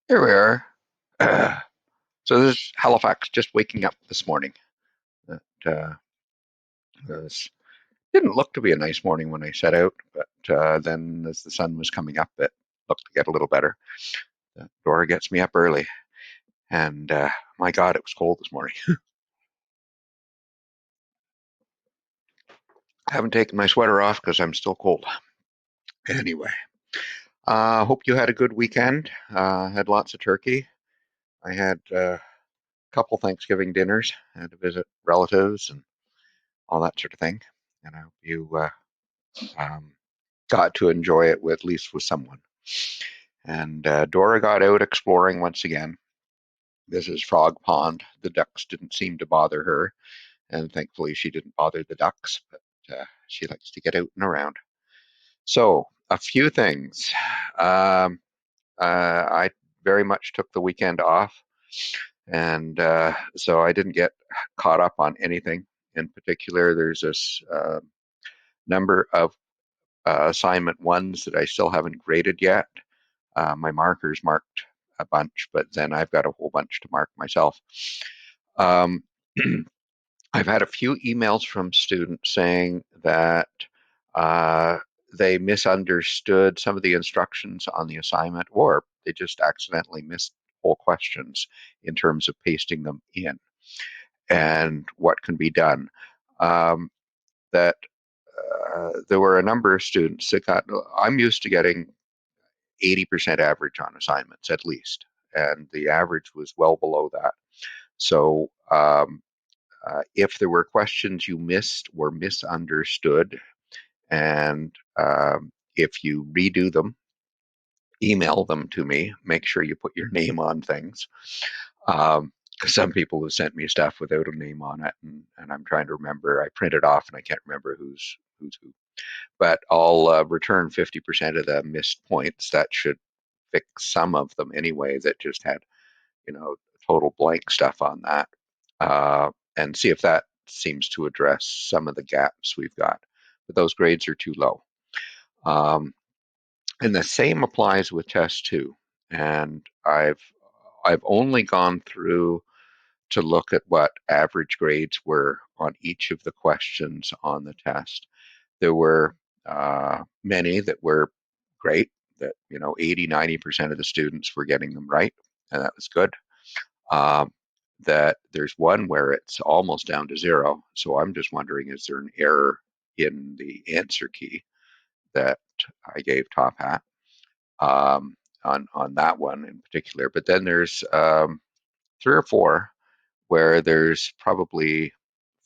Here we are. So this is Halifax just waking up this morning. It was, didn't look to be a nice morning when I set out, but then as the sun was coming up, it looked to get a little better. Dora gets me up early, and my God, it was cold this morning. I haven't taken my sweater off because I'm still cold. Anyway, hope you had a good weekend. Had lots of turkey. I had a couple Thanksgiving dinners. I had to visit relatives and all that sort of thing. And I hope you um, got to enjoy it with, at least with someone. And Dora got out exploring once again. This is Frog Pond. The ducks didn't seem to bother her, and thankfully she didn't bother the ducks, but she likes to get out and around. So, a few things. Um, I very much took the weekend off, and so I didn't get caught up on anything in particular. There's this number of assignment ones that I still haven't graded yet. My markers marked a bunch, but then I've got a whole bunch to mark myself. Um, I've had a few emails from students saying that uh, they misunderstood some of the instructions on the assignment, or they just accidentally missed whole questions in terms of pasting them in and what can be done. That there were a number of students that got, I'm used to getting 80% average on assignments at least, and the average was well below that. So if there were questions you missed or misunderstood, and if you redo them, email them to me. Make sure you put your name on things. Um, some people have sent me stuff without a name on it, and I'm trying to remember. I print it off and I can't remember who's who. But I'll return 50% of the missed points. That should fix some of them anyway that just had, total blank stuff on that, and see if that seems to address some of the gaps we've got. But those grades are too low. Um, and the same applies with test two. And I've only gone through to look at what average grades were on each of the questions on the test. There were many that were great, that 80-90% of the students were getting them right, and that was good. Um, that there's one where it's almost down to zero. So I'm just wondering, is there an error in the answer key that I gave Top Hat on that one in particular? But then there's three or four where there's probably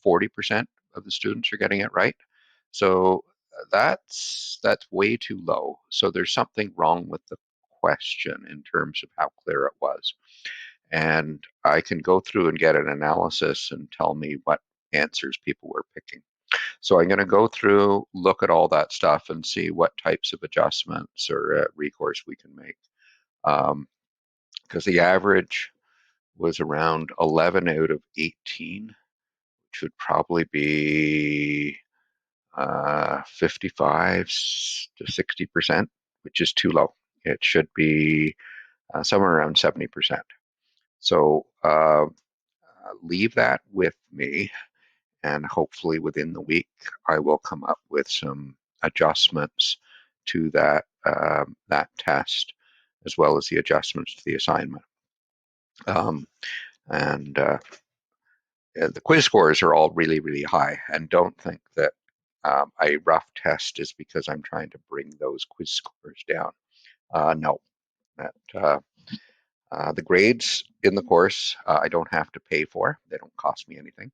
40% of the students are getting it right. So that's way too low. So there's something wrong with the question in terms of how clear it was. And I can go through and get an analysis and tell me what answers people were picking. So I'm going to go through, look at all that stuff, and see what types of adjustments or recourse we can make. Because the average was around 11 out of 18, which would probably be 55 to 60%, which is too low. It should be somewhere around 70%. So leave that with me, and hopefully within the week I will come up with some adjustments to that test, as well as the adjustments to the assignment. Um, and the quiz scores are all really, really high, and don't think that a rough test is because I'm trying to bring those quiz scores down. No, that the grades in the course I don't have to pay for; they don't cost me anything.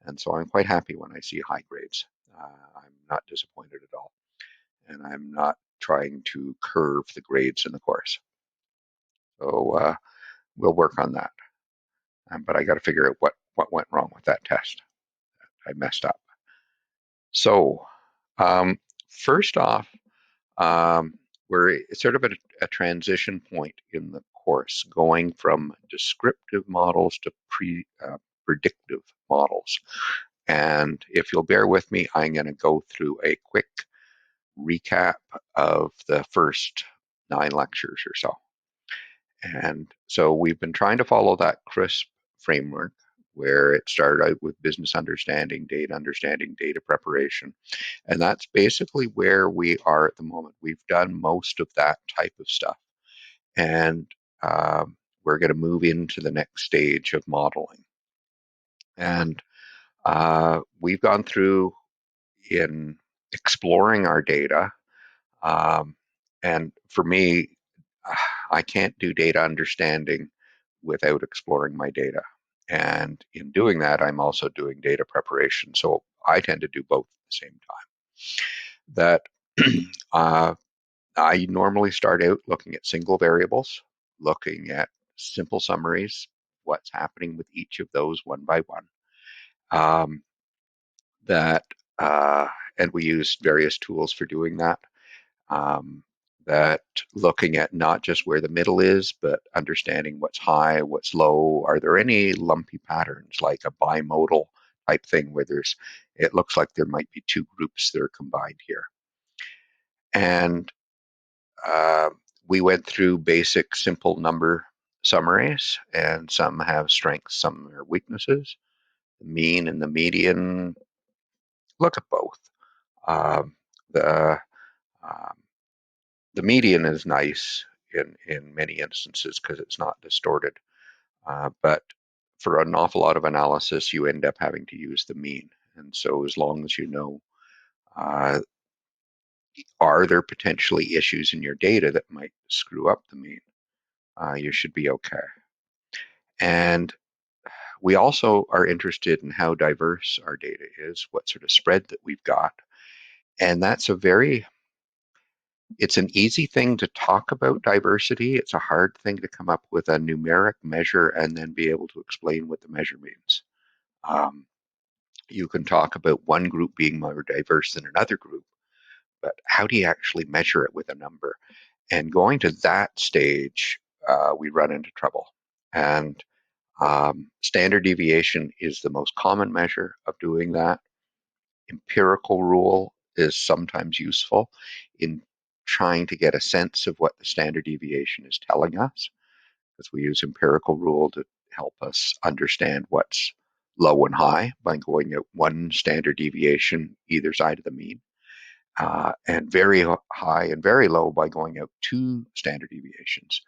And so I'm quite happy when I see high grades. I'm not disappointed at all. And I'm not trying to curve the grades in the course. So we'll work on that. But I got to figure out what went wrong with that test. I messed up. So um, first off, um, we're sort of at a transition point in the course, going from descriptive models to predictive models. And if you'll bear with me, I'm going to go through a quick recap of the first 9 lectures or so. And so we've been trying to follow that CRISP framework where it started out with business understanding, data preparation. And that's basically where we are at the moment. We've done most of that type of stuff. And we're going to move into the next stage of modeling. And we've gone through in exploring our data. Um, and for me, I can't do data understanding without exploring my data. And in doing that, I'm also doing data preparation. So I tend to do both at the same time. That uh, I normally start out looking at single variables, looking at simple summaries, what's happening with each of those one by one. Um, that and we use various tools for doing that. Um, that looking at not just where the middle is, but understanding what's high, what's low. Are there any lumpy patterns like a bimodal type thing where it looks like there might be two groups that are combined here. And uh, we went through basic simple number summaries, and some have strengths, some are weaknesses. The mean and the median, look at both. Um, the um, the median is nice in many instances because it's not distorted. But for an awful lot of analysis, you end up having to use the mean. And so as long as you know, uh, are there potentially issues in your data that might screw up the mean, you should be okay. And we also are interested in how diverse our data is, what sort of spread that we've got. And it's an easy thing to talk about diversity. It's a hard thing to come up with a numeric measure and then be able to explain what the measure means. Um, you can talk about one group being more diverse than another group, but how do you actually measure it with a number? And going to that stage, we run into trouble. And standard deviation is the most common measure of doing that. Empirical rule is sometimes useful in trying to get a sense of what the standard deviation is telling us, because we use empirical rule to help us understand what's low and high by going out one standard deviation either side of the mean, and very high and very low by going out two standard deviations.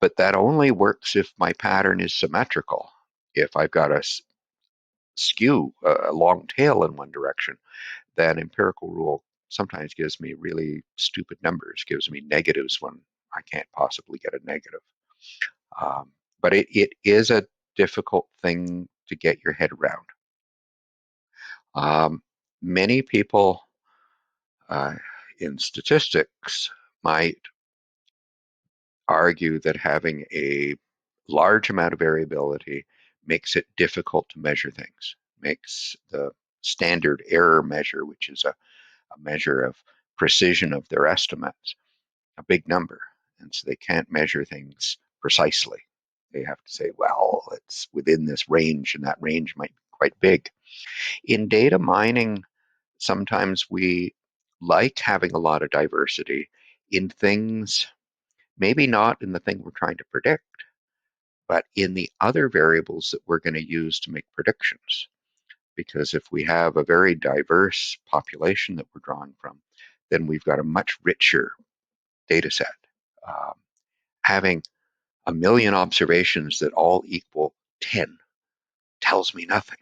But that only works if my pattern is symmetrical. If I've got a skew, a long tail in one direction, then empirical rule sometimes gives me really stupid numbers, gives me negatives when I can't possibly get a negative. But it is a difficult thing to get your head around. Many people uh, in statistics might argue that having a large amount of variability makes it difficult to measure things, makes the standard error measure, which is a measure of precision of their estimates, a big number. And so they can't measure things precisely. They have to say, well, it's within this range, and that range might be quite big. In data mining, sometimes we like having a lot of diversity in things, maybe not in the thing we're trying to predict, but in the other variables that we're going to use to make predictions. Because if we have a very diverse population that we're drawing from, then we've got a much richer data set. Um, Having a million observations that all equal 10 tells me nothing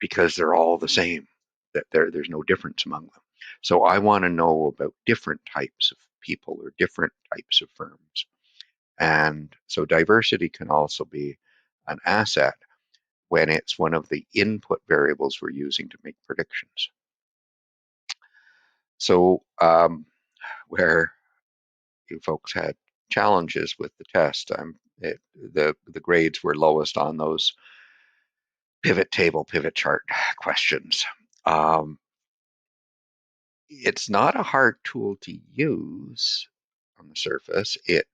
because they're all the same, that there's no difference among them. So I want to know about different types of people or different types of firms. And so diversity can also be an asset when it's one of the input variables we're using to make predictions. So where you folks had challenges with the test, the grades were lowest on those pivot table, pivot chart questions. It's not a hard tool to use on the surface. It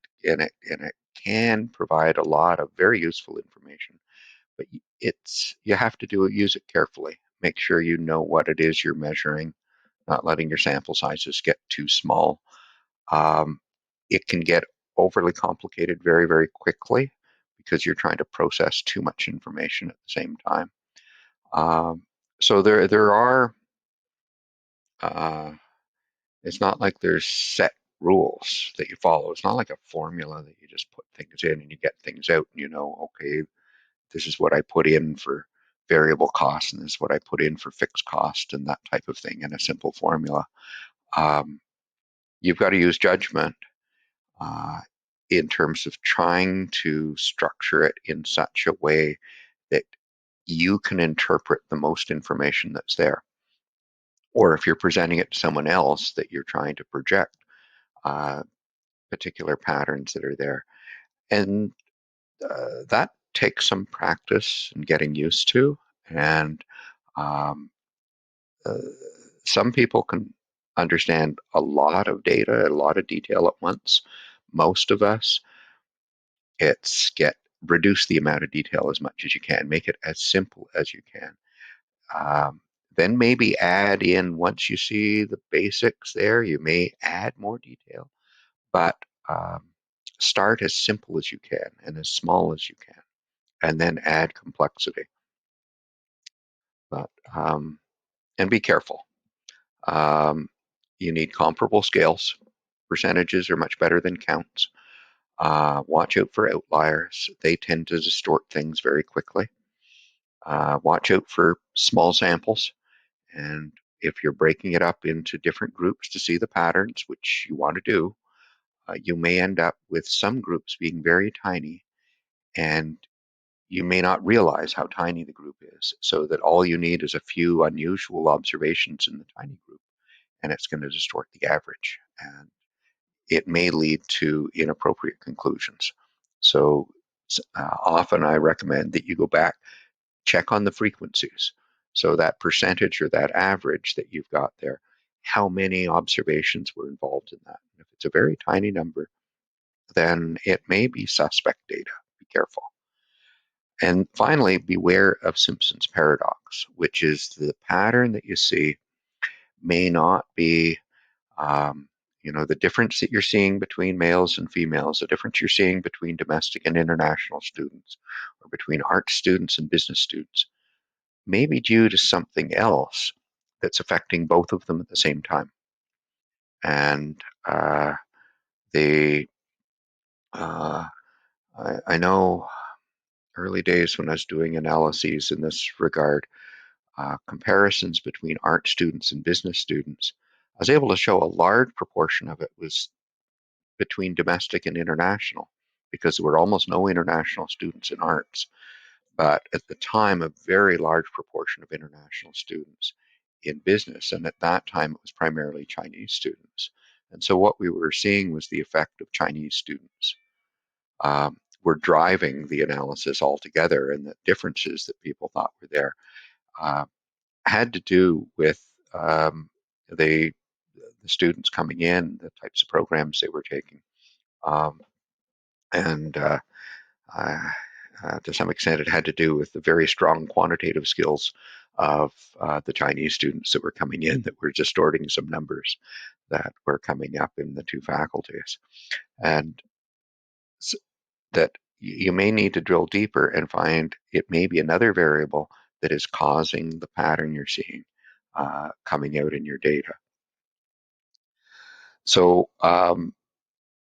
can provide a lot of very useful information, but you have to use it carefully. Make sure you know what it is you're measuring, not letting your sample sizes get too small. It can get overly complicated very, very quickly because you're trying to process too much information at the same time. So there are, it's not like there's set rules that you follow. It's not like a formula that you just put things in and you get things out and you know, okay, this is what I put in for variable cost and this is what I put in for fixed cost and that type of thing in a simple formula. Um, you've got to use judgment uh, in terms of trying to structure it in such a way that you can interpret the most information that's there. Or if you're presenting it to someone else, that you're trying to project uh, particular patterns that are there. And that takes some practice and getting used to. And um, uh, some people can understand a lot of data, a lot of detail at once. Most of us, it's get reduce the amount of detail as much as you can, make it as simple as you can. Um, then maybe add in, once you see the basics there, you may add more detail, but um, start as simple as you can and as small as you can, and then add complexity. But and be careful. Um, you need comparable scales. Percentages are much better than counts. Watch out for outliers. They tend to distort things very quickly. Watch out for small samples. And if you're breaking it up into different groups to see the patterns, which you want to do, you may end up with some groups being very tiny, and you may not realize how tiny the group is, so that all you need is a few unusual observations in the tiny group, and it's going to distort the average. And it may lead to inappropriate conclusions. So often I recommend that you go back, check on the frequencies. So that percentage or that average that you've got there, how many observations were involved in that? If it's a very tiny number, then it may be suspect data. Be careful. And finally, beware of Simpson's paradox, which is the pattern that you see may not be, um, the difference that you're seeing between males and females, the difference you're seeing between domestic and international students, or between art students and business students, may be due to something else that's affecting both of them at the same time. And they, uh, I know early days when I was doing analyses in this regard, comparisons between art students and business students, I was able to show a large proportion of it was between domestic and international, because there were almost no international students in arts, but at the time, a very large proportion of international students in business. And at that time, it was primarily Chinese students. And so what we were seeing was the effect of Chinese students were driving the analysis altogether, and the differences that people thought were there uh, had to do with the, the students coming in, the types of programs they were taking. Um, and uh, to some extent, it had to do with the very strong quantitative skills of the Chinese students that were coming in, that were distorting some numbers that were coming up in the two faculties. And that you may need to drill deeper and find it may be another variable that is causing the pattern you're seeing coming out in your data. So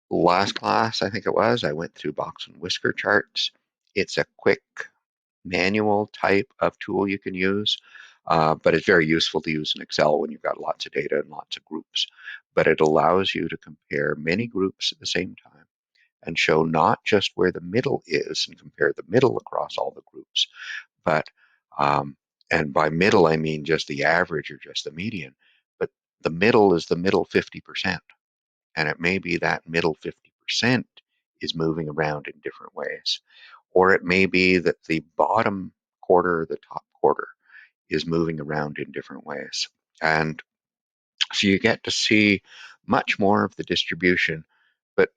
last class, I think it was, I went through box and whisker charts. It's a quick manual type of tool you can use, but it's very useful to use in Excel when you've got lots of data and lots of groups. But it allows you to compare many groups at the same time and show not just where the middle is and compare the middle across all the groups, but, and by middle I mean just the average or just the median, but the middle is the middle 50%. And it may be that middle 50% is moving around in different ways. Or it may be that the bottom quarter or the top quarter is moving around in different ways. And so you get to see much more of the distribution, but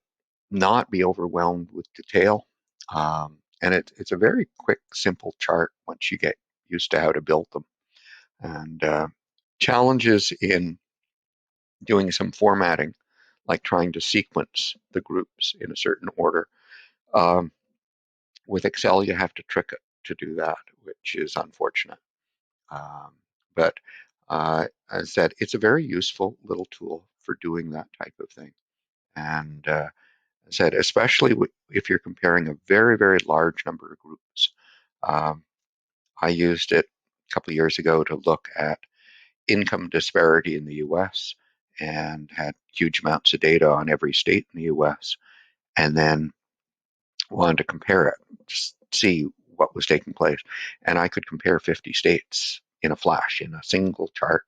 not be overwhelmed with detail. And it's a very quick, simple chart once you get used to how to build them. And challenges in doing some formatting, like trying to sequence the groups in a certain order. Um, with Excel, you have to trick it to do that, which is unfortunate. But as I said, it's a very useful little tool for doing that type of thing. And as I said, especially if you're comparing a very, very large number of groups. Um, I used it a couple of years ago to look at income disparity in the US and had huge amounts of data on every state in the US, and then wanted to compare it, just see what was taking place. And I could compare 50 states in a flash, in a single chart.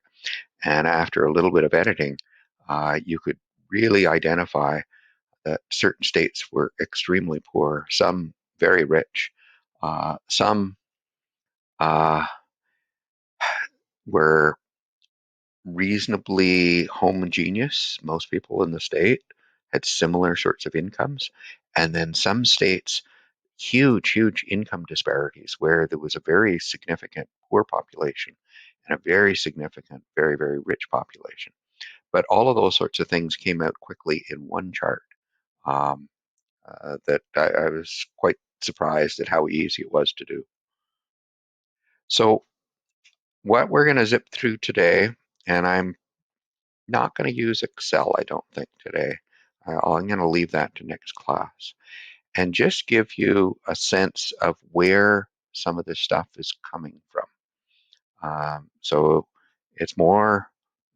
And after a little bit of editing, you could really identify that certain states were extremely poor, some very rich, some uh, were reasonably homogeneous. Most people in the state had similar sorts of incomes. And then some states, huge income disparities where there was a very significant poor population and a very significant, very rich population. But all of those sorts of things came out quickly in one chart. Um, that I was quite surprised at how easy it was to do. So what we're going to zip through today, and I'm not going to use Excel, I don't think, today. I'm going to leave that to next class and just give you a sense of where some of this stuff is coming from. So it's more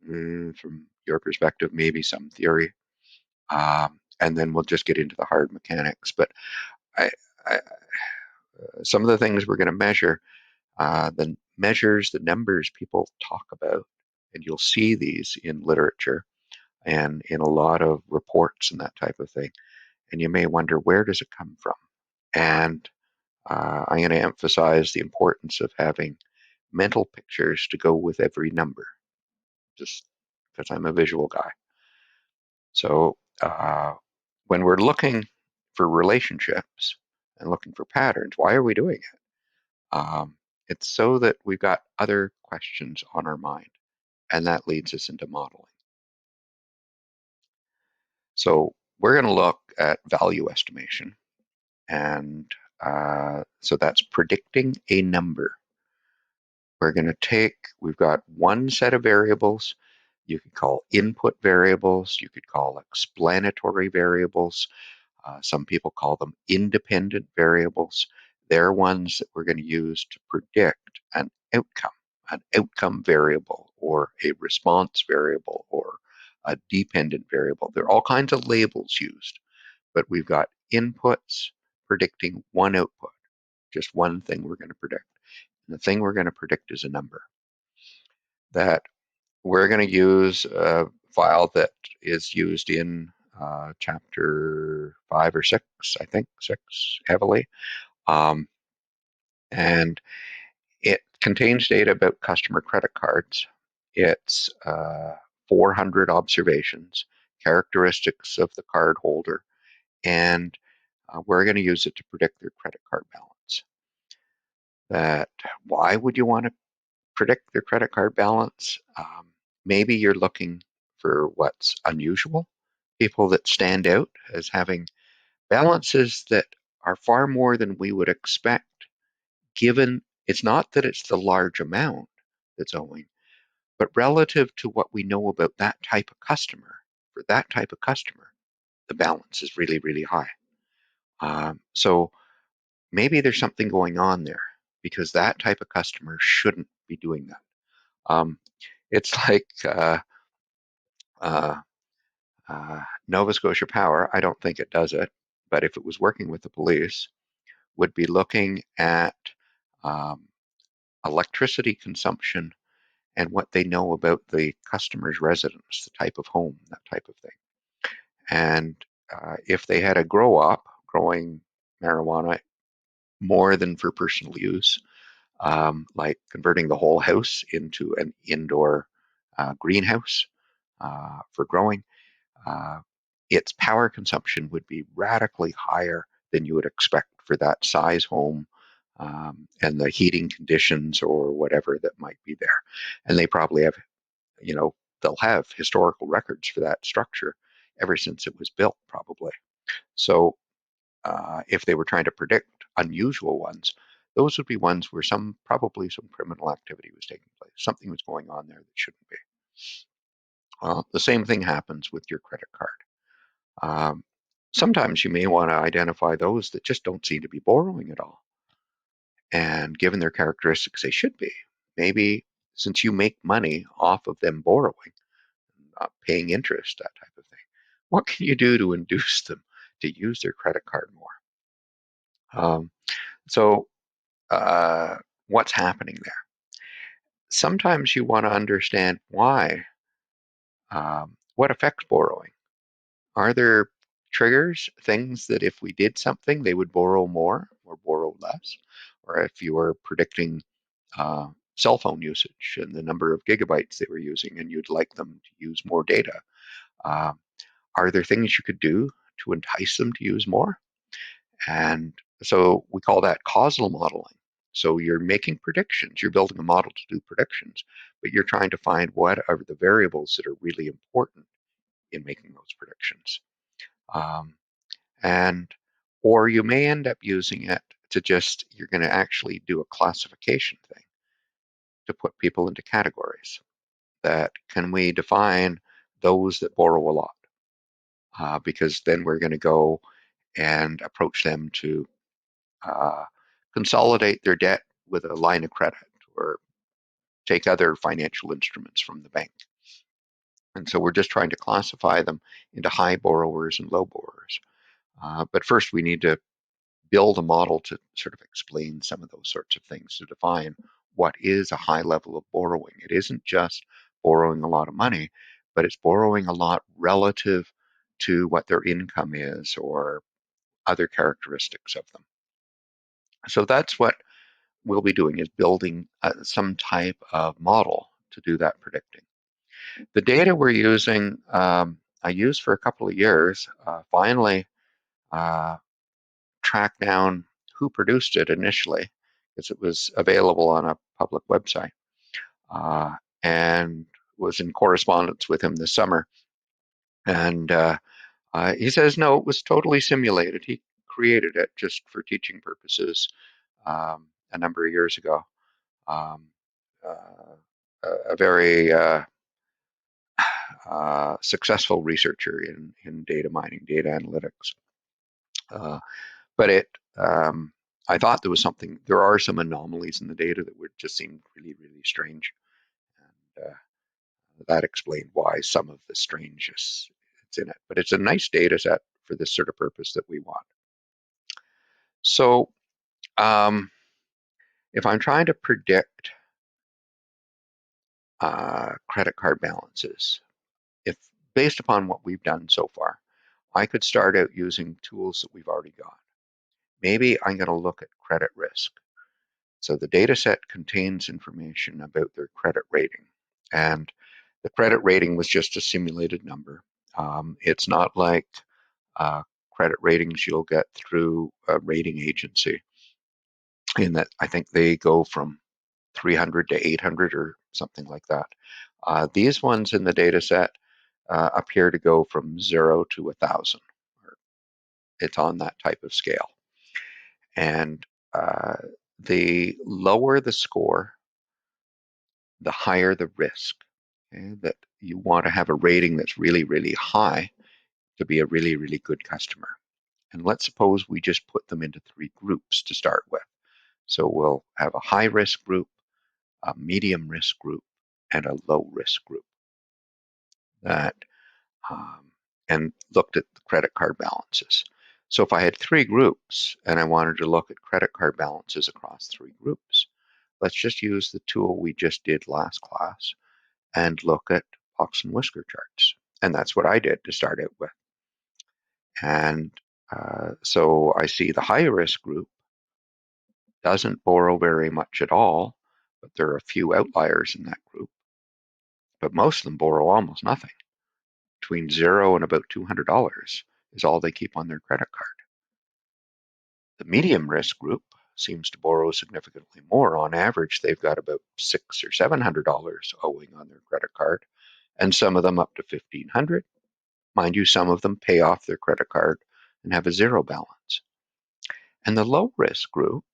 from your perspective, maybe some theory, and then we'll just get into the hard mechanics. But I, some of the things we're going to measure, the measures, the numbers people talk about, and you'll see these in literature and in a lot of reports and that type of thing. And you may wonder, where does it come from? And I'm going to emphasize the importance of having mental pictures to go with every number, just because I'm a visual guy. So when we're looking for relationships and looking for patterns, why are we doing it? It's so that we've got other questions on our mind, and that leads us into modeling. So we're going to look at value estimation, and so that's predicting a number. We've got one set of variables you could call input variables, you could call explanatory variables. Some people call them independent variables. They're ones that we're going to use to predict an outcome variable, or a response variable, or a dependent variable. There are all kinds of labels used, but we've got inputs predicting one output, just one thing we're going to predict. And the thing we're going to predict is a number. That we're going to use a file that is used in chapter 5 or 6, I think 6 heavily. And it contains data about customer credit cards. It's 400 observations, characteristics of the card holder, and we're going to use it to predict their credit card balance. Why would you want to predict their credit card balance? Maybe you're looking for what's unusual, people that stand out as having balances that are far more than we would expect, given it's not that it's the large amount that's owing, but relative to what we know about that type of customer, for that type of customer, the balance is really high. So maybe there's something going on there, because that type of customer shouldn't be doing that. It's like uh, Nova Scotia Power, I don't think it does it, but if it was working with the police, would be looking at um, electricity consumption and what they know about the customer's residence, the type of home, that type of thing. And if they had a grow up growing marijuana more than for personal use, like converting the whole house into an indoor greenhouse for growing, its power consumption would be radically higher than you would expect for that size home, and the heating conditions or whatever that might be there. And they probably have, they'll have historical records for that structure, ever since it was built, probably. So if they were trying to predict unusual ones, those would be ones where probably some criminal activity was taking place. Something was going on there that shouldn't be. The same thing happens with your credit card. Um, Sometimes you may want to identify those that just don't seem to be borrowing at all. And given their characteristics, they should be. Maybe since you make money off of them borrowing, paying interest, that type of thing, what can you do to induce them to use their credit card more? Um, so, what's happening there? Sometimes you want to understand why, what affects borrowing. Are there triggers, things that if we did something, they would borrow more or borrow less? Or if you were predicting cell phone usage and the number of gigabytes they were using, and you'd like them to use more data, uh, are there things you could do to entice them to use more? And so we call that causal modeling. So you're making predictions, you're building a model to do predictions, but you're trying to find what are the variables that are really important in making those predictions. Um, and or you may end up using it to just, you're going to actually do a classification thing to put people into categories. That can we define those that borrow a lot? Because then we're going to go and approach them to uh, consolidate their debt with a line of credit or take other financial instruments from the bank. And so we're just trying to classify them into high borrowers and low borrowers. But first, we need to build a model to sort of explain some of those sorts of things, to define what is a high level of borrowing. It isn't just borrowing a lot of money, but it's borrowing a lot relative to what their income is or other characteristics of them. So that's what we'll be doing, is building some type of model to do that predicting. The data we're using, I used for a couple of years, finally uh, tracked down who produced it initially, because it was available on a public website, uh, and was in correspondence with him this summer. And he says, no, it was totally simulated. He created it just for teaching purposes a number of years ago. Um, a very successful researcher in data mining, data analytics. But I thought there are some anomalies in the data that would just seem really, really strange. And that explained why some of the strangeness is in it. But it's a nice data set for this sort of purpose that we want. So if I'm trying to predict credit card balances, if based upon what we've done so far, I could start out using tools that we've already got. Maybe I'm going to look at credit risk. So the data set contains information about their credit rating. And the credit rating was just a simulated number. It's not like credit ratings you'll get through a rating agency, in that I think they go from 300 to 800 or something like that. These ones in the data set appear to go from 0 to 1,000. It's on that type of scale. And the lower the score, the higher the risk. Okay? That you want to have a rating that's really, really high to be a really, really good customer. And let's suppose we just put them into 3 groups to start with. So we'll have a high risk group, a medium risk group, and a low risk group. That and looked at the credit card balances. So if I had 3 groups and I wanted to look at credit card balances across 3 groups, let's just use the tool we just did last class and look at box and whisker charts. And that's what I did to start out with. And so I see the high risk group doesn't borrow very much at all, but there are a few outliers in that group. But most of them borrow almost nothing. Between 0 and about $200 is all they keep on their credit card. The medium risk group seems to borrow significantly more. On average, they've got about $600 or $700 owing on their credit card, and some of them up to $1,500. Mind you, some of them pay off their credit card and have a zero balance. And the low risk group,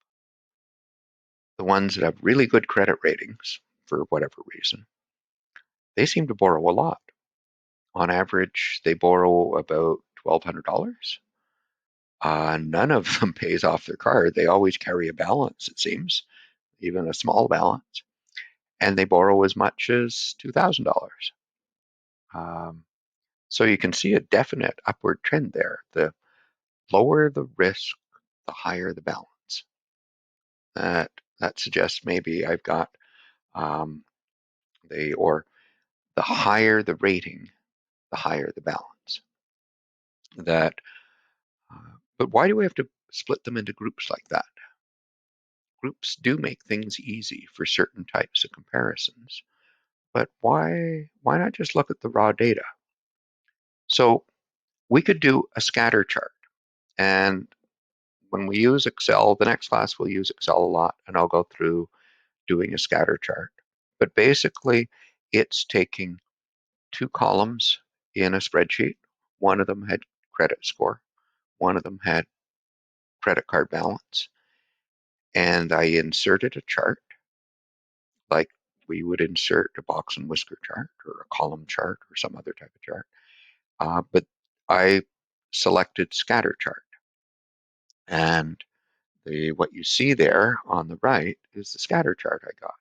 the ones that have really good credit ratings for whatever reason, they seem to borrow a lot. On average, they borrow about $1,200. None of them pays off their card. They always carry a balance, it seems, even a small balance. And they borrow as much as $2,000. Um, so you can see a definite upward trend there. The lower the risk, the higher the balance. That that suggests maybe I've got um, the higher the rating, the higher the balance. That, but why do we have to split them into groups like that? Groups do make things easy for certain types of comparisons, but why not just look at the raw data? So we could do a scatter chart, and when we use Excel, the next class we'll use Excel a lot, and I'll go through doing a scatter chart. But basically, it's taking two columns in a spreadsheet. One of them had credit score, one of them had credit card balance, and I inserted a chart like we would insert a box and whisker chart or a column chart or some other type of chart. But I selected scatter chart, and what you see there on the right is the scatter chart I got.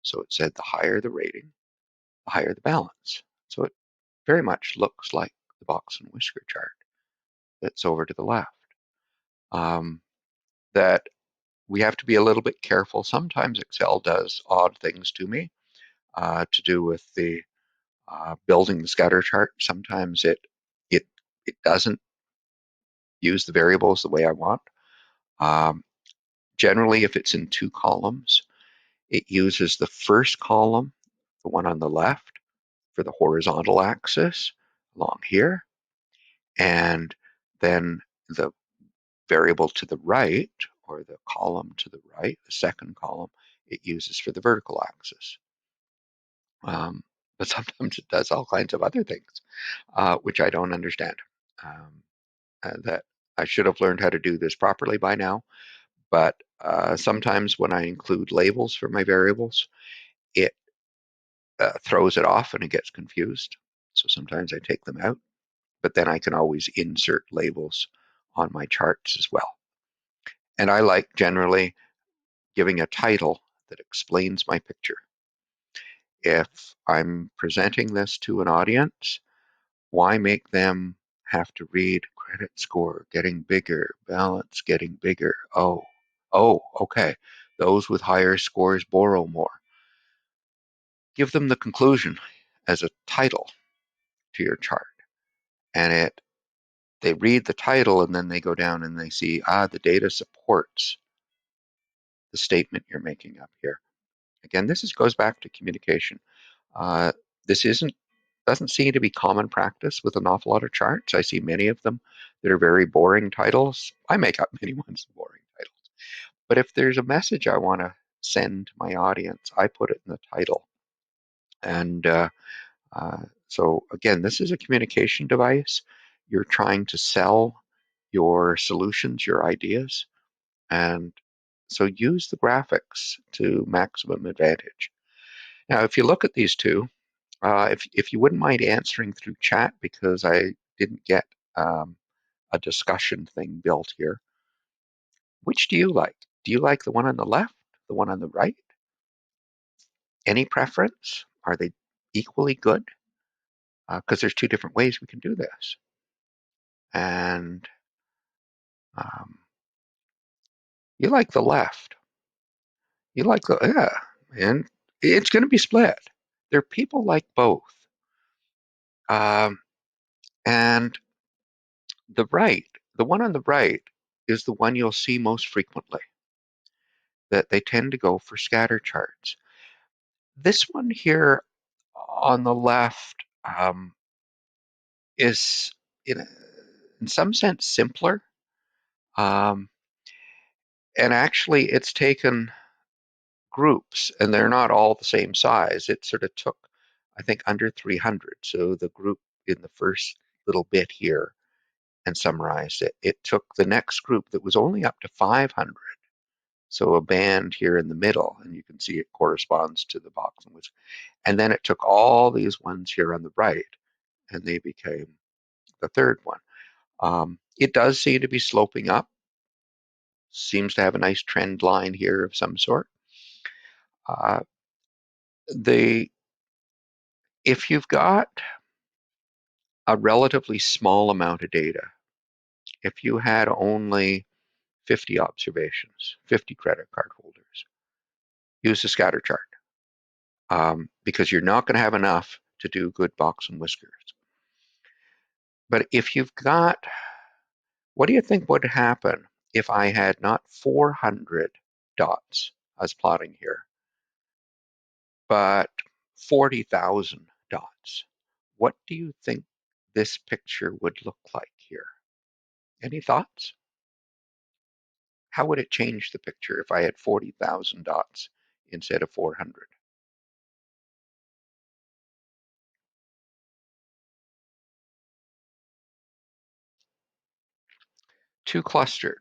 So it said the higher the rating, the higher the balance. So it very much looks like the box and whisker chart that's over to the left. Um, that we have to be a little bit careful. Sometimes Excel does odd things to me to do with the building the scatter chart. Sometimes it it doesn't use the variables the way I want. Um, Generally, if it's in two columns, it uses the first column, the one on the left, for the horizontal axis along here, and then the variable to the right, or the column to the right, the second column, it uses for the vertical axis. But sometimes it does all kinds of other things, which I don't understand. That I should have learned how to do this properly by now, but sometimes when I include labels for my variables, it throws it off and it gets confused. So sometimes I take them out, but then I can always insert labels on my charts as well. And I like generally giving a title that explains my picture. If I'm presenting this to an audience, why make them have to read credit score getting bigger, balance getting bigger? Okay. Those with higher scores borrow more. Give them the conclusion as a title to your chart. And they read the title and then they go down and they see, the data supports the statement you're making up here. Again, goes back to communication. Uh, this doesn't seem to be common practice with an awful lot of charts. I see many of them that are very boring titles. I make up many ones boring titles. But if there's a message I want to send to my audience, I put it in the title. And so again, this is a communication device. You're trying to sell your solutions, your ideas, and so use the graphics to maximum advantage. Now, if you look at these two, if you wouldn't mind answering through chat, because I didn't get a discussion thing built here, which do you like? Do you like the one on the left, the one on the right? Any preference? Are they equally good? Because there's two different ways we can do this. And um, you like the left. You like and it's going to be split. There are people like both. Um, and the one on the right is the one you'll see most frequently, that they tend to go for scatter charts. This one here on the left is, in some sense, simpler. Um, and actually, it's taken groups, and they're not all the same size. It sort of took, I think, under 300. So the group in the first little bit here and summarized it. It took the next group that was only up to 500, so a band here in the middle, and you can see it corresponds to the box and whisker. And then it took all these ones here on the right, and they became the third one. It does seem to be sloping up, seems to have a nice trend line here of some sort. Uh, if you've got a relatively small amount of data, if you had only 50 observations, 50 credit card holders, use the scatter chart, because you're not going to have enough to do good box and whiskers. But if you've got, what do you think would happen if I had not 400 dots I was plotting here, but 40,000 dots? What do you think this picture would look like here? Any thoughts? How would it change the picture if I had 40,000 dots instead of 400? Too clustered.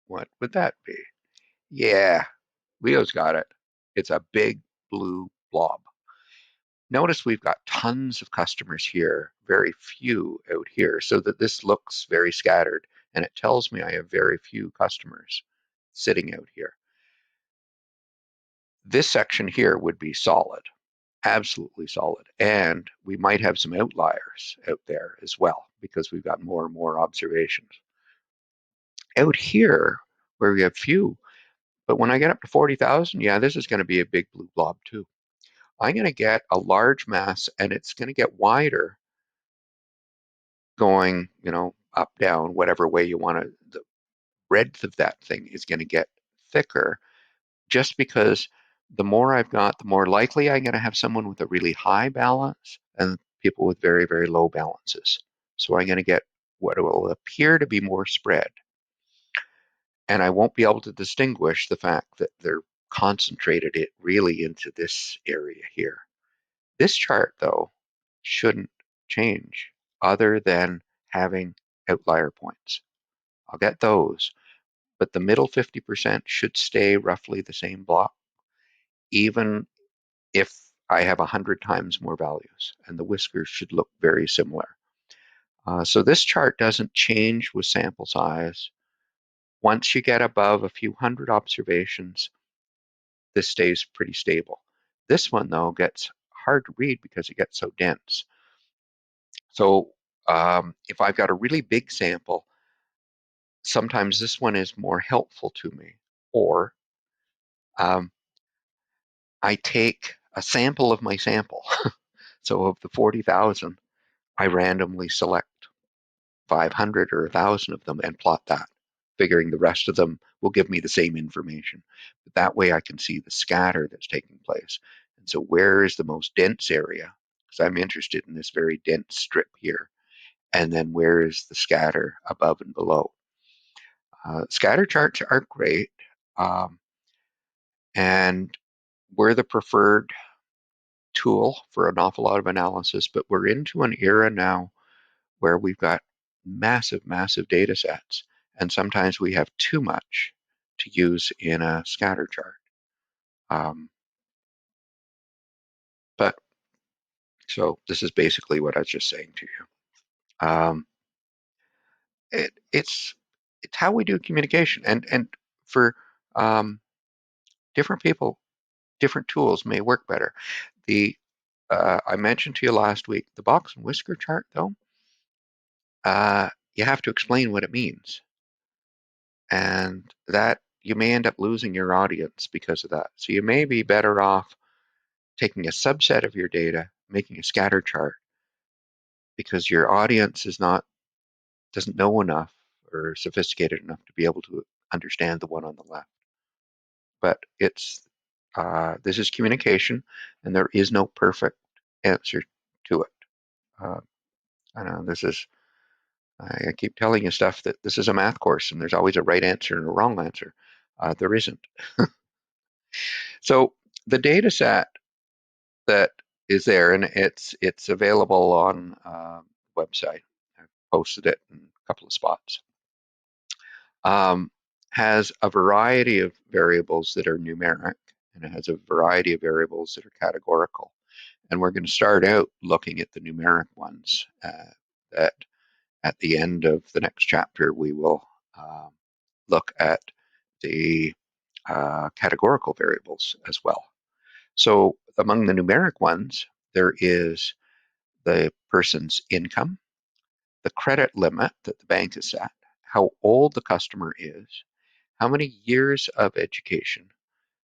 What would that be? Yeah, Leo's got it. It's a big blue blob. Notice we've got tons of customers here, very few out here, so that this looks very scattered, and it tells me I have very few customers sitting out here. This section here would be solid, absolutely solid, and we might have some outliers out there as well, because we've got more and more observations. Out here, where we have few, but when I get up to 40,000, yeah, this is going to be a big blue blob too. I'm going to get a large mass, and it's going to get wider going, up, down, whatever way you want to. The breadth of that thing is going to get thicker, just because the more I've got, the more likely I'm going to have someone with a really high balance and people with very, very low balances. So I'm going to get what will appear to be more spread. And I won't be able to distinguish the fact that they're concentrated it really into this area here. This chart, though, shouldn't change other than having outlier points. I'll get those, but the middle 50% should stay roughly the same block, even if I have 100 times more values, and the whiskers should look very similar. So this chart doesn't change with sample size. Once you get above a few hundred observations, this stays pretty stable. This one, though, gets hard to read because it gets so dense. So if I've got a really big sample, sometimes this one is more helpful to me. Or um, I take a sample of my sample. So of the 40,000, I randomly select 500 or 1,000 of them and plot that, figuring the rest of them will give me the same information. But that way I can see the scatter that's taking place. And so where is the most dense area? Because I'm interested in this very dense strip here. And then where is the scatter above and below? Scatter charts are great, and we're the preferred tool for an awful lot of analysis, but we're into an era now where we've got massive, massive data sets, and sometimes we have too much to use in a scatter chart. But so this is basically what I was just saying to you. It's how we do communication, and for different people, different tools may work better. I mentioned to you last week the box and whisker chart, though. You have to explain what it means, and that you may end up losing your audience because of that. So you may be better off taking a subset of your data, making a scatter chart, because your audience doesn't know enough or sophisticated enough to be able to understand the one on the left. But this is communication, and there is no perfect answer to it. I know I keep telling you stuff that this is a math course, and there's always a right answer and a wrong answer. There isn't. So the data set that is there, and it's available on website. I've posted it in a couple of spots. Has a variety of variables that are numeric, and it has a variety of variables that are categorical. And we're going to start out looking at the numeric ones that at the end of the next chapter, we will look at the categorical variables as well. So among the numeric ones, there is the person's income, the credit limit that the bank has set, how old the customer is, how many years of education.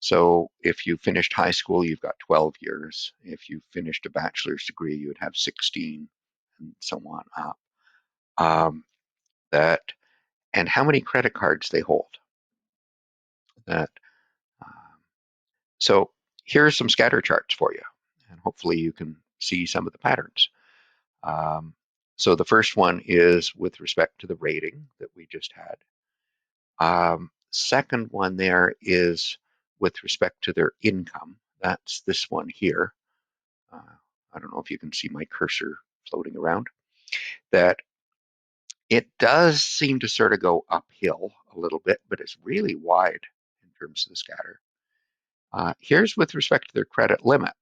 So if you finished high school, you've got 12 years. If you finished a bachelor's degree, you would have 16, and so on up. That and how many credit cards they hold. That so here are some scatter charts for you, and hopefully you can see some of the patterns. So the first one is with respect to the rating that we just had. Second one there is with respect to their income. That's this one here. I don't know if you can see my cursor floating around. That it does seem to sort of go uphill a little bit, but it's really wide in terms of the scatter. Here's with respect to their credit limit.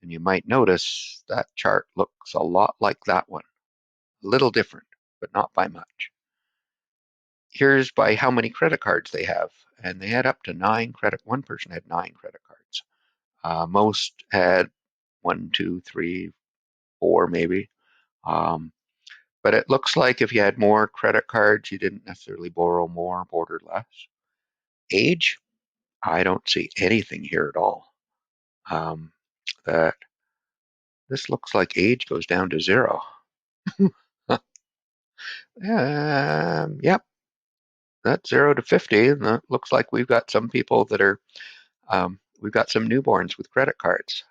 And you might notice that chart looks a lot like that one. A little different, but not by much. Here's by how many credit cards they have. And they had up to 9 credit. One person had 9 credit cards. Most had 1, 2, 3, 4 maybe. But it looks like if you had more credit cards, you didn't necessarily borrow more, borrowed less. Age, I don't see anything here at all. That this looks like age goes down to 0. Yep, that's 0 to 50. And it looks like we've got some people that are, we've got some newborns with credit cards.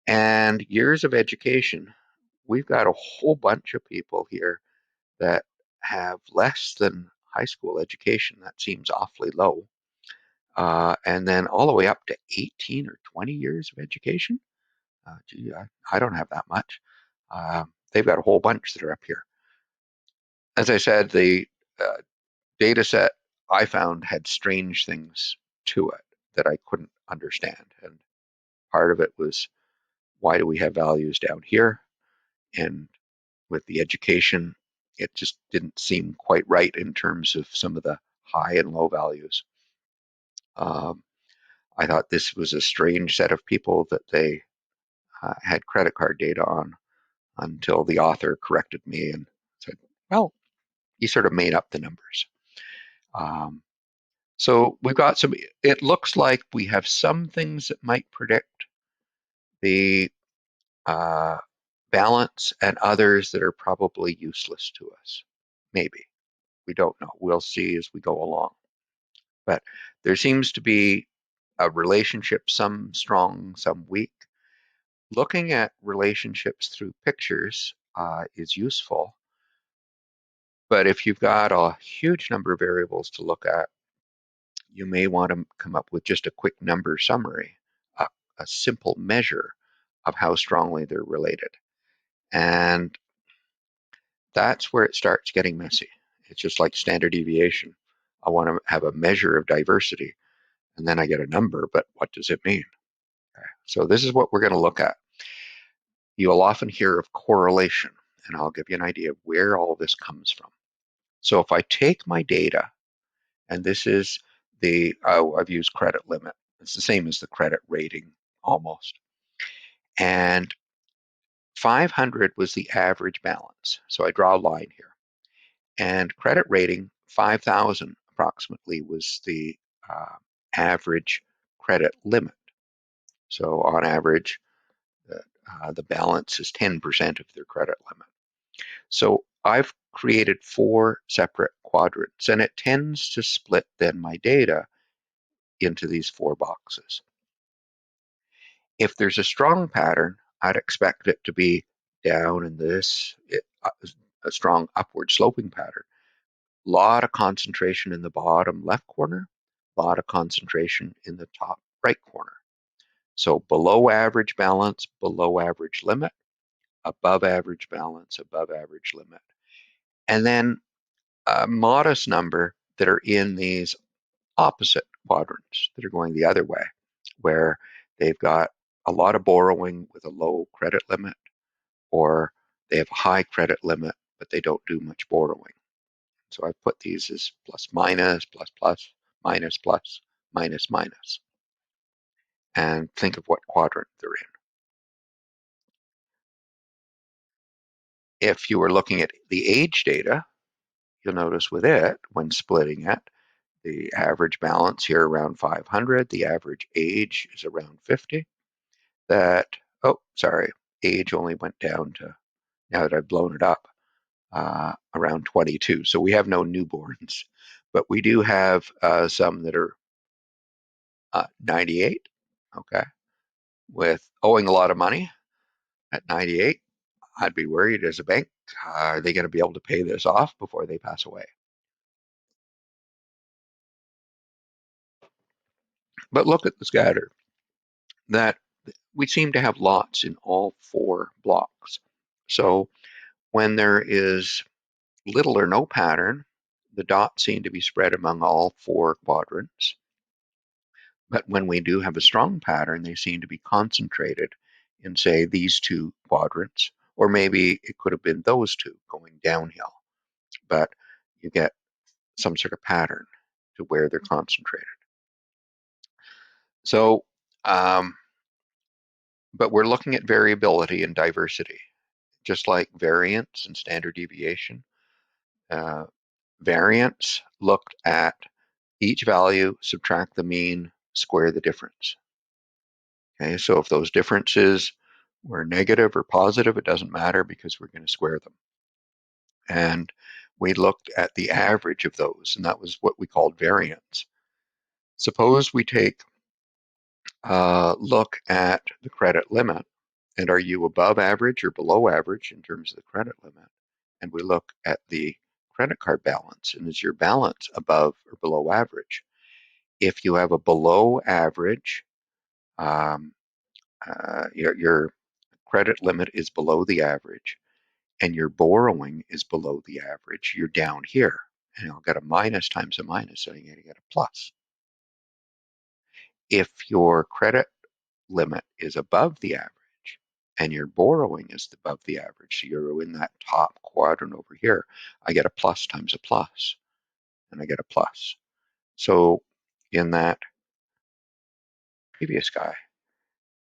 And years of education, we've got a whole bunch of people here that have less than high school education. That seems awfully low. And then all the way up to 18 or 20 years of education. Gee, I don't have that much. They've got a whole bunch that are up here. As I said, the data set I found had strange things to it that I couldn't understand. And part of it was, why do we have values down here? And with the education, it just didn't seem quite right in terms of some of the high and low values. I thought this was a strange set of people that they had credit card data on, until the author corrected me and said, well, you sort of made up the numbers. So we've got some, it looks like we have some things that might predict the balance and others that are probably useless to us. Maybe. We don't know. We'll see as we go along. But there seems to be a relationship, some strong, some weak. Looking at relationships through pictures is useful. But if you've got a huge number of variables to look at, you may want to come up with just a quick number summary, a simple measure of how strongly they're related. And that's where it starts getting messy. It's just like standard deviation. I want to have a measure of diversity, and then I get a number, but what does it mean? Okay. So this is what we're going to look at. You'll often hear of correlation, and I'll give you an idea of where all this comes from. So if I take my data, and this is the, I've used credit limit. It's the same as the credit rating almost. And 500 was the average balance. So I draw a line here. And credit rating, 5,000 approximately, was the average credit limit. So on average, the balance is 10% of their credit limit. So I've created 4 separate quadrants, and it tends to split then my data into these 4 boxes. If there's a strong pattern, I'd expect it to be down in this, a strong upward sloping pattern. A lot of concentration in the bottom left corner, a lot of concentration in the top right corner. So below average balance, below average limit, above average balance, above average limit, and then a modest number that are in these opposite quadrants that are going the other way, where they've got a lot of borrowing with a low credit limit, or they have a high credit limit, but they don't do much borrowing. So I've put these as plus minus, plus plus, minus plus, minus minus, and think of what quadrant they're in. If you were looking at the age data, you'll notice with it, when splitting it, the average balance here around 500, the average age is around 50. That, oh, sorry, age only went down to, now that I've blown it up, around 22. So we have no newborns, but we do have some that are 98, okay, with owing a lot of money at 98. I'd be worried as a bank, are they going to be able to pay this off before they pass away? But look at the scatter, that we seem to have lots in all four blocks. So when there is little or no pattern, the dots seem to be spread among all four quadrants. But when we do have a strong pattern, they seem to be concentrated in, say, these two quadrants, or maybe it could have been those two going downhill. But you get some sort of pattern to where they're concentrated. So, but we're looking at variability and diversity, just like variance and standard deviation. Uh, Variance looked at each value, subtract the mean, square the difference. Okay, so if those differences were negative or positive, it doesn't matter because we're going to square them. And we looked at the average of those, and that was what we called variance. Suppose we take a look at the credit limit, and are you above average or below average in terms of the credit limit? And we look at the credit card balance, and is your balance above or below average? If you have a below average, um, your credit limit is below the average, and your borrowing is below the average, you're down here. And I'll get a minus times a minus, so you're going to get a plus. If your credit limit is above the average and your borrowing is above the average, so you're in that top quadrant over here, I get a plus times a plus, and I get a plus. So in that previous guy,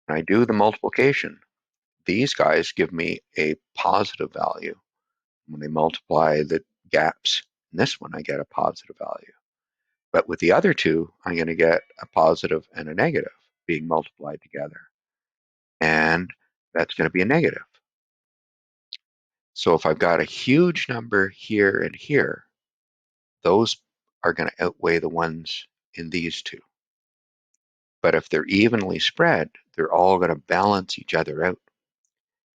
when I do the multiplication, these guys give me a positive value. When I multiply the gaps in this one, I get a positive value. But with the other two, I'm going to get a positive and a negative being multiplied together. And that's going to be a negative. So if I've got a huge number here and here, those are going to outweigh the ones in these two. But if they're evenly spread, they're all going to balance each other out.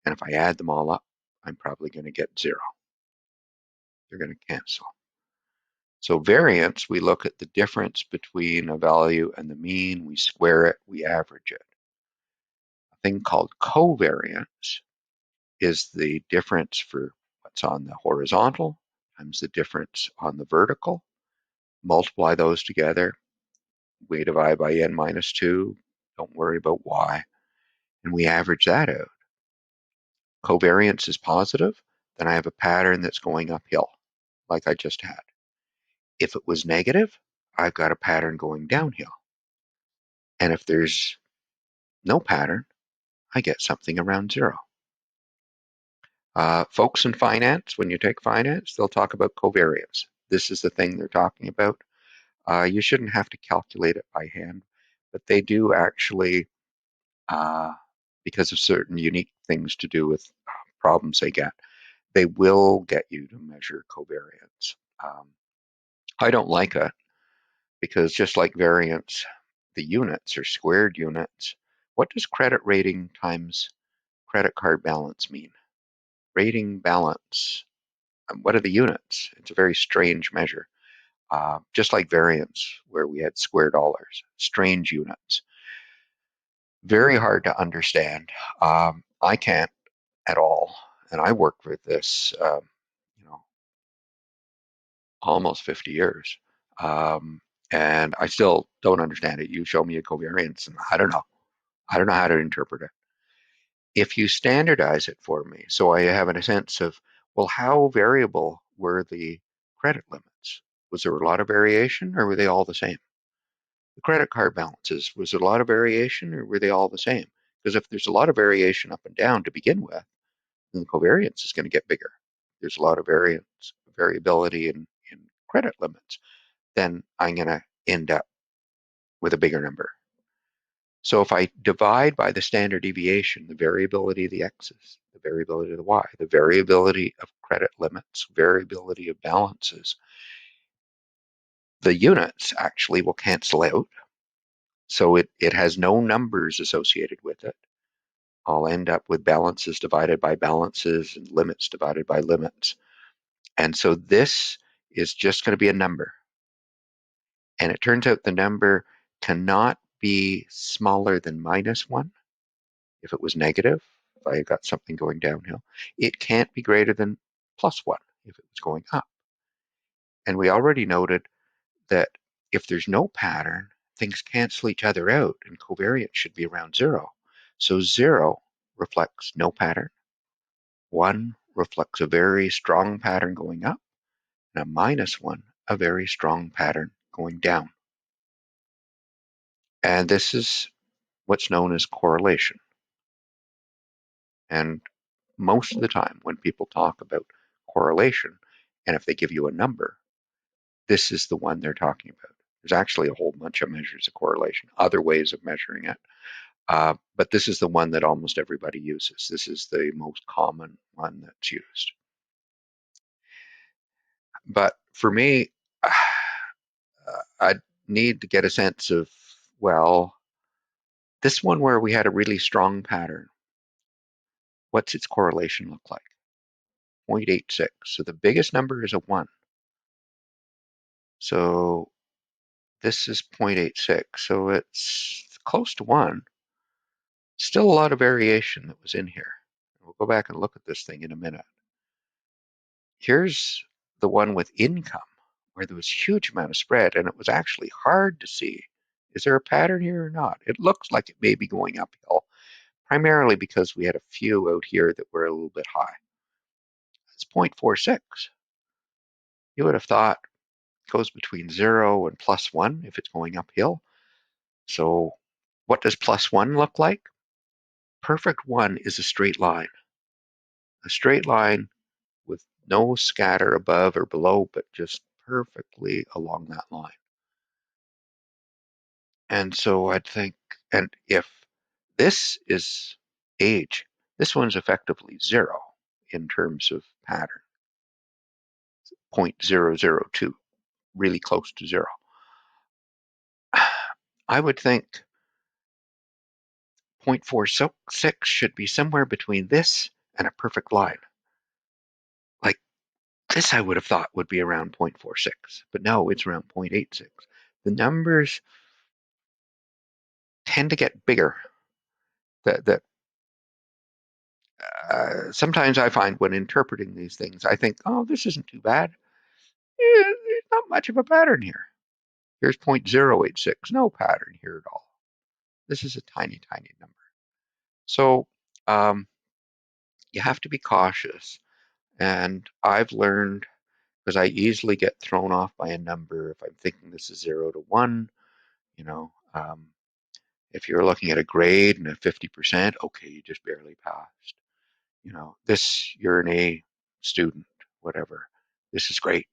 And if I add them all up, I'm probably going to get 0. They're going to cancel. So variance, we look at the difference between a value and the mean, we square it, we average it. A thing called covariance is the difference for what's on the horizontal times the difference on the vertical. Multiply those together. We divide by n minus 2. Don't worry about y. And we average that out. Covariance is positive, then I have a pattern that's going uphill, like I just had. If it was negative, I've got a pattern going downhill. And if there's no pattern, I get something around 0. Folks in finance, when you take finance, they'll talk about covariance. This is the thing they're talking about. You shouldn't have to calculate it by hand, but they do actually, because of certain unique things to do with problems they get, they will get you to measure covariance. I don't like it because just like variance, the units are squared units. What does credit rating times credit card balance mean? Rating balance, what are the units? It's a very strange measure. Just like variance, where we had square dollars, strange units. Very hard to understand. I can't at all. And I worked with this, you know, almost 50 years. Um, and I still don't understand it. You show me a covariance, and I don't know. I don't know how to interpret it. If you standardize it for me, so I have a sense of, well, how variable were the credit limits? Was there a lot of variation, or were they all the same? The credit card balances, was there a lot of variation, or were they all the same? Because if there's a lot of variation up and down to begin with, then the covariance is going to get bigger. There's a lot of variability in credit limits, then I'm going to end up with a bigger number. So if I divide by the standard deviation, the variability of the x's, the variability of the y, the variability of credit limits, variability of balances, the units actually will cancel out. So it has no numbers associated with it. I'll end up with balances divided by balances and limits divided by limits. And so this is just going to be a number. And it turns out the number cannot be smaller than -1 if it was negative, if I got something going downhill. It can't be greater than +1 if it was going up. And we already noted that if there's no pattern, things cancel each other out, and covariance should be around 0. So 0 reflects no pattern. 1 reflects a very strong pattern going up, and a -1, a very strong pattern going down. And this is what's known as correlation. And most of the time when people talk about correlation, and if they give you a number, this is the one they're talking about. There's actually a whole bunch of measures of correlation, other ways of measuring it. But this is the one that almost everybody uses. This is the most common one that's used. But for me, I need to get a sense of, well, this one where we had a really strong pattern, what's its correlation look like? 0.86. So the biggest number is a 1. So this is 0.86. So it's close to 1. Still a lot of variation that was in here. We'll go back and look at this thing in a minute. Here's the one with income, where there was a huge amount of spread, and it was actually hard to see, is there a pattern here or not? It looks like it may be going uphill, primarily because we had a few out here that were a little bit high. It's 0.46. You would have thought it goes between 0 and +1 if it's going uphill. So what does +1 look like? Perfect 1 is a straight line. A straight line with no scatter above or below, but just perfectly along that line. And so I'd think, and if this is age, this one's effectively 0 in terms of pattern, 0.002, really close to 0. I would think 0.46 should be somewhere between this and a perfect line. Like this, I would have thought would be around 0.46, but no, it's around 0.86. The numbers tend to get bigger. That sometimes I find when interpreting these things, I think, oh, this isn't too bad. There's not much of a pattern here. Here's 0.086, no pattern here at all. This is a tiny, tiny number. So um, you have to be cautious. And I've learned, because I easily get thrown off by a number if I'm thinking this is 0 to 1, you know, if you're looking at a grade and a 50%, okay, you just barely passed. You know, this, you're an A student, whatever. This is great.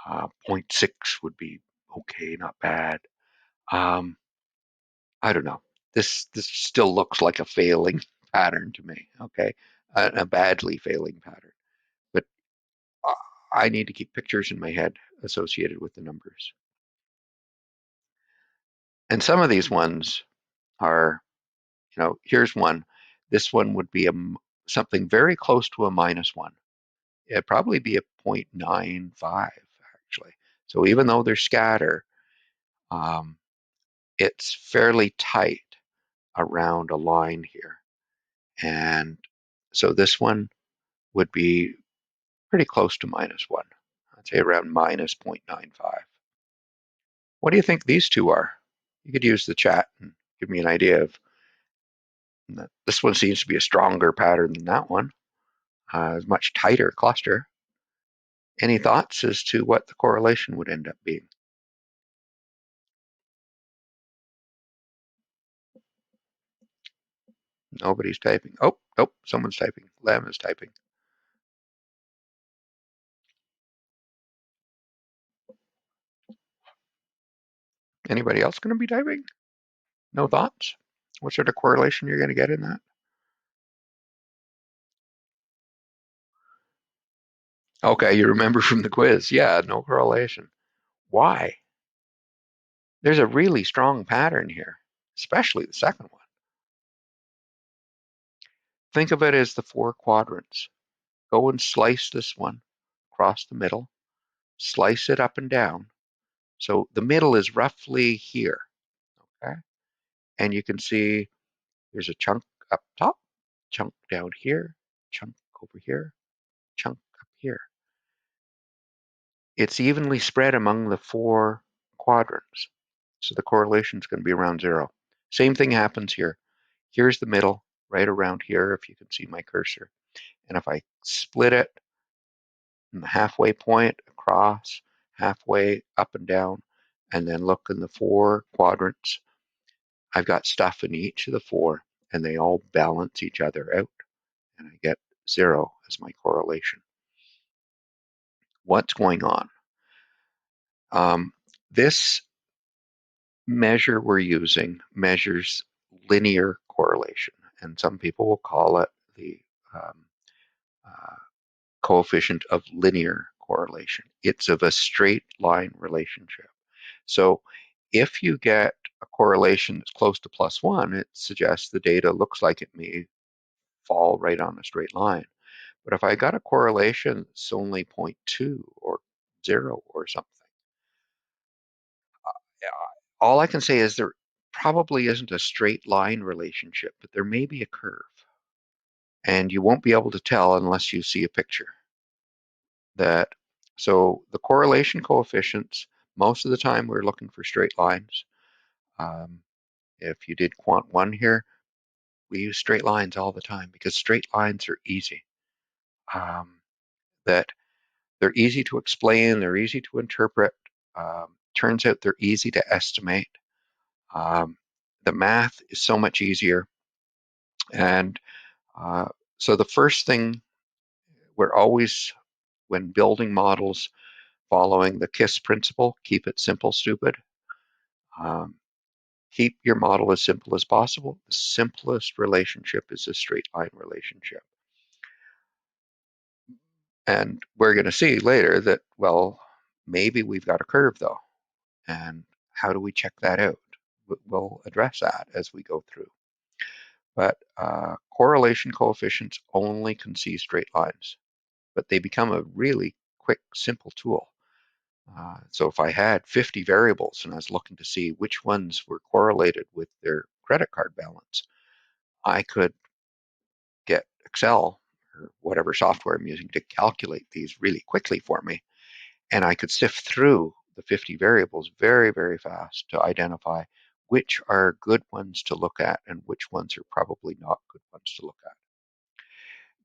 0.6 would be okay, not bad. I don't know. This still looks like a failing pattern to me. Okay, a badly failing pattern. But I need to keep pictures in my head associated with the numbers. And some of these ones are, you know, here's one. This one would be something very close to a -1. It'd probably be a 0.95 actually. So even though they're scatter, um, it's fairly tight around a line here. And So this one would be pretty close to -1. I'd say around -0.95. What do you think these two are? You could use the chat and give me an idea of that. This one seems to be a stronger pattern than that one. A much tighter cluster. Any thoughts as to what the correlation would end up being? Nobody's typing. Oh, nope, someone's typing. Lem is typing. Anybody else going to be typing? No thoughts? What sort of correlation you're going to get in that? Okay, you remember from the quiz. Yeah, no correlation. Why? There's a really strong pattern here, especially the second one. Think of it as the 4 quadrants. Go and slice this one across the middle, slice it up and down. So the middle is roughly here, okay? And you can see there's a chunk up top, chunk down here, chunk over here, chunk up here. It's evenly spread among the 4 quadrants. So the correlation is going to be around 0. Same thing happens here. Here's the middle, right around here, if you can see my cursor. And if I split it from the halfway point across, halfway up and down, and then look in the 4 quadrants, I've got stuff in each of the 4, and they all balance each other out, and I get 0 as my correlation. What's going on? This measure we're using measures linear correlation, and some people will call it the uh, coefficient of linear correlation. It's of a straight line relationship. So if you get a correlation that's close to +1, it suggests the data looks like it may fall right on a straight line. But if I got a correlation that's only 0.2 or 0 or something, all I can say is there probably isn't a straight line relationship, but there may be a curve. And you won't be able to tell unless you see a picture. So the correlation coefficients, most of the time we're looking for straight lines. If you did quant 1 here, we use straight lines all the time because straight lines are easy. That they're easy to explain, they're easy to interpret. Turns out they're easy to estimate. The math is so much easier. And so the first thing, we're always, when building models, following the KISS principle, keep it simple, stupid. Keep your model as simple as possible. The simplest relationship is a straight line relationship. And we're going to see later that, well, maybe we've got a curve though. And how do we check that out? We'll address that as we go through. But correlation coefficients only can see straight lines, but they become a really quick, simple tool. So if I had 50 variables and I was looking to see which ones were correlated with their credit card balance, I could get Excel or whatever software I'm using to calculate these really quickly for me. And I could sift through the 50 variables very, very fast to identify which are good ones to look at and which ones are probably not good ones to look at.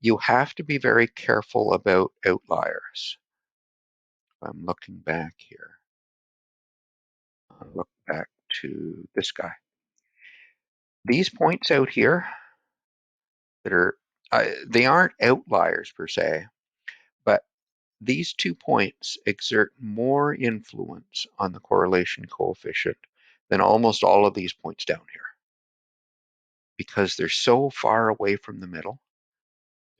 You have to be very careful about outliers. I'm looking back here. I'll look back to this guy. These points out here that are, they aren't outliers per se, but these 2 points exert more influence on the correlation coefficient than almost all of these points down here because they're so far away from the middle.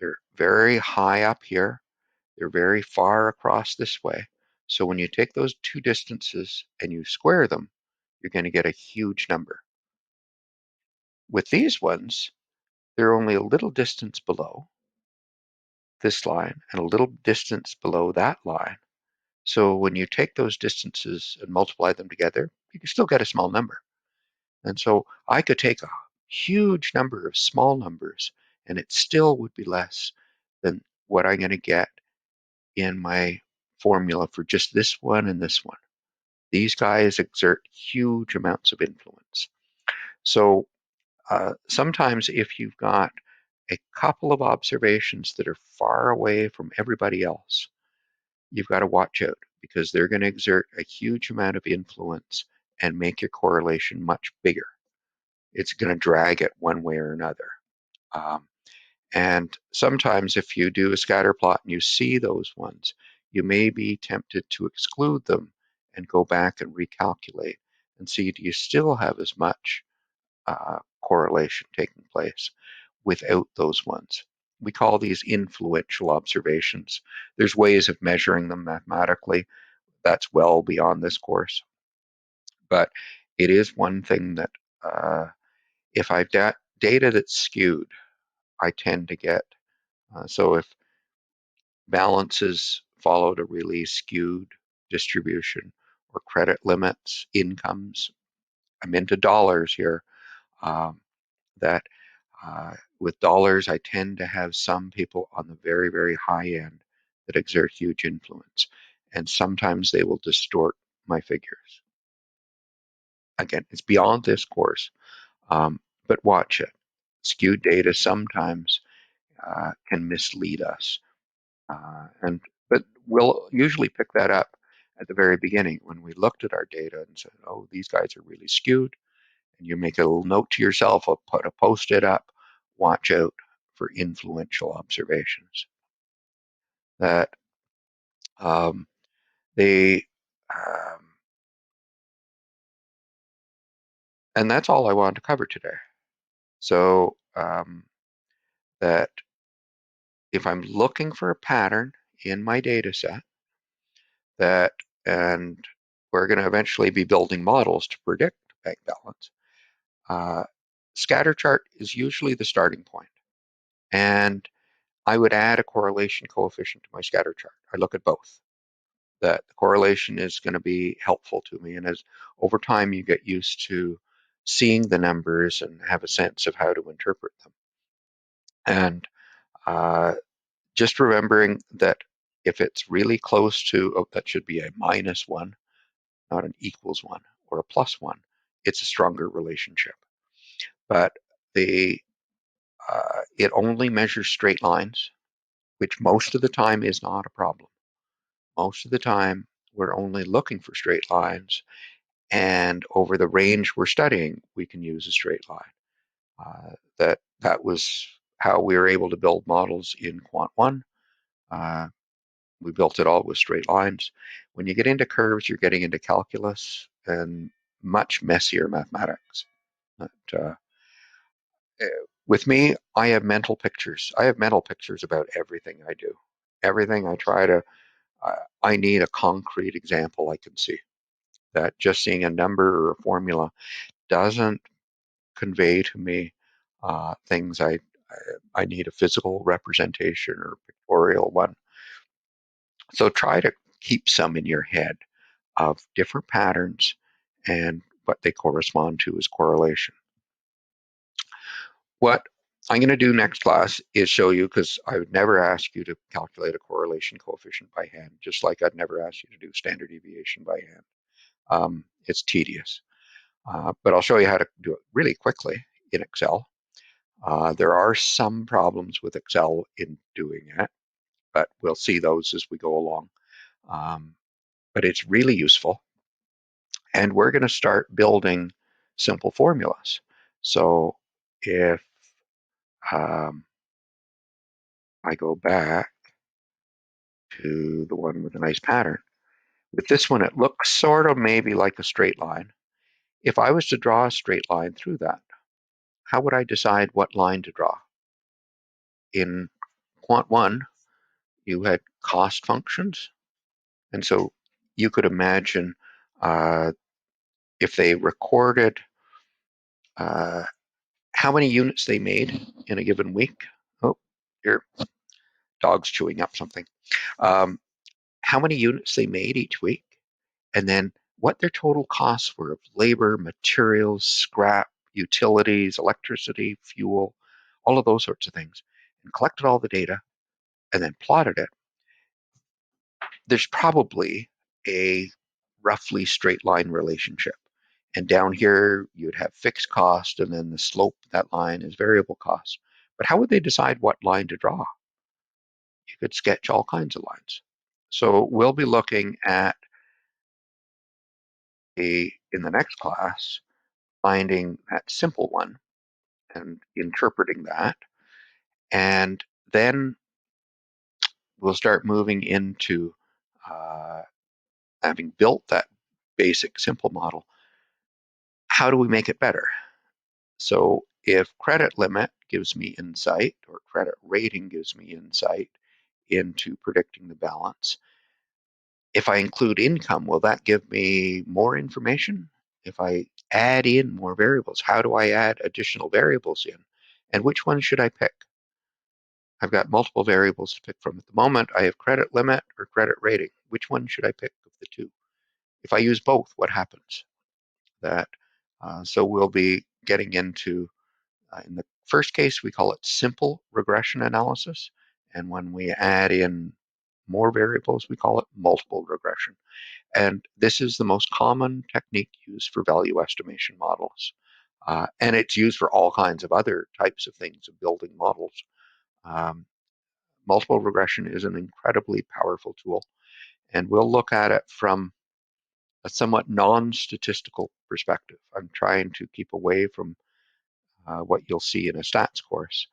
They're very high up here. They're very far across this way. So when you take those 2 distances and you square them, you're going to get a huge number. With these ones, they're only a little distance below this line and a little distance below that line. So when you take those distances and multiply them together, you can still get a small number. And so I could take a huge number of small numbers and it still would be less than what I'm going to get in my formula for just this one and this one. These guys exert huge amounts of influence. So sometimes if you've got a couple of observations that are far away from everybody else, you've got to watch out because they're going to exert a huge amount of influence and make your correlation much bigger. It's going to drag it one way or another. Um, and sometimes if you do a scatter plot and you see those ones, you may be tempted to exclude them and go back and recalculate and see, do you still have as much correlation taking place without those ones? We call these influential observations. There's ways of measuring them mathematically. That's well beyond this course. But it is one thing that if I've got data that's skewed, I tend to get, so if balances followed a really skewed distribution or credit limits, incomes, I'm into dollars here, um, that with dollars, I tend to have some people on the very, very high end that exert huge influence. And sometimes they will distort my figures. Again, it's beyond this course, but watch it. Skewed data sometimes can mislead us. But we'll usually pick that up at the very beginning when we looked at our data and said, oh, these guys are really skewed. And you make a little note to yourself, or put a post-it up, watch out for influential observations. That um, they, and that's all I wanted to cover today. So that if I'm looking for a pattern in my data set, that, and we're going to eventually be building models to predict bank balance, scatter chart is usually the starting point. And I would add a correlation coefficient to my scatter chart. I look at both. That the correlation is going to be helpful to me. And as over time you get used to seeing the numbers and have a sense of how to interpret them. And just remembering that if it's really close to, oh, that should be a -1, not an =1 or a +1, it's a stronger relationship. But the it only measures straight lines, which most of the time is not a problem. Most of the time, we're only looking for straight lines, and over the range we're studying, we can use a straight line. That was how we were able to build models in Quant 1. We built it all with straight lines. When you get into curves, you're getting into calculus and much messier mathematics. But, with me, I have mental pictures. I have mental pictures about everything I do. Everything I try to, I need a concrete example I can see. That just seeing a number or a formula doesn't convey to me things I need a physical representation or pictorial one. So try to keep some in your head of different patterns and what they correspond to as correlation. What I'm going to do next class is show you, because I would never ask you to calculate a correlation coefficient by hand, just like I'd never ask you to do standard deviation by hand. It's tedious. But I'll show you how to do it really quickly in Excel. There are some problems with Excel in doing that, but we'll see those as we go along. But it's really useful. And we're going to start building simple formulas. So if I go back to the one with a nice pattern, with this one, it looks sort of maybe like a straight line. If I was to draw a straight line through that, how would I decide what line to draw? In Quant 1, you had cost functions. And so you could imagine if they recorded how many units they made in a given week. Oh, your dog's chewing up something. How many units they made each week, and then what their total costs were of labor, materials, scrap, utilities, electricity, fuel, all of those sorts of things, and collected all the data and then plotted it, there's probably a roughly straight line relationship. And down here, you'd have fixed cost, and then the slope of that line is variable cost. But how would they decide what line to draw? You could sketch all kinds of lines. So we'll be looking at in the next class, finding that simple one and interpreting that. And then we'll start moving into uh, having built that basic simple model. How do we make it better? So if credit limit gives me insight or credit rating gives me insight into predicting the balance, if I include income, will that give me more information? If I add in more variables, how do I add additional variables in? And which one should I pick? I've got multiple variables to pick from at the moment. I have credit limit or credit rating. Which one should I pick of the two? If I use both, what happens? So we'll be getting into, in the first case, we call it simple regression analysis. And when we add in more variables, we call it multiple regression. And this is the most common technique used for value estimation models. And it's used for all kinds of other types of things of building models. Um, Multiple regression is an incredibly powerful tool, and we'll look at it from a somewhat non-statistical perspective. I'm trying to keep away from what you'll see in a stats course,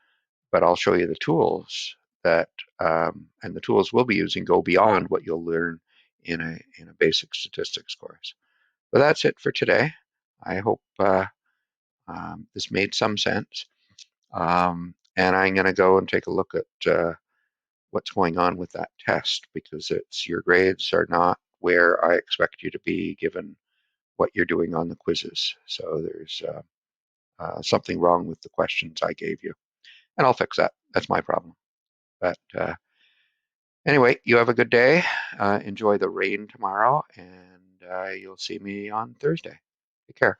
but I'll show you the tools that, and the tools we'll be using go beyond what you'll learn in a basic statistics course. But that's it for today. I hope this made some sense. And I'm going to go and take a look at what's going on with that test, because your grades are not where I expect you to be given what you're doing on the quizzes. So there's something wrong with the questions I gave you, and I'll fix that. That's my problem. But anyway, you have a good day. Enjoy the rain tomorrow, and you'll see me on Thursday. Take care.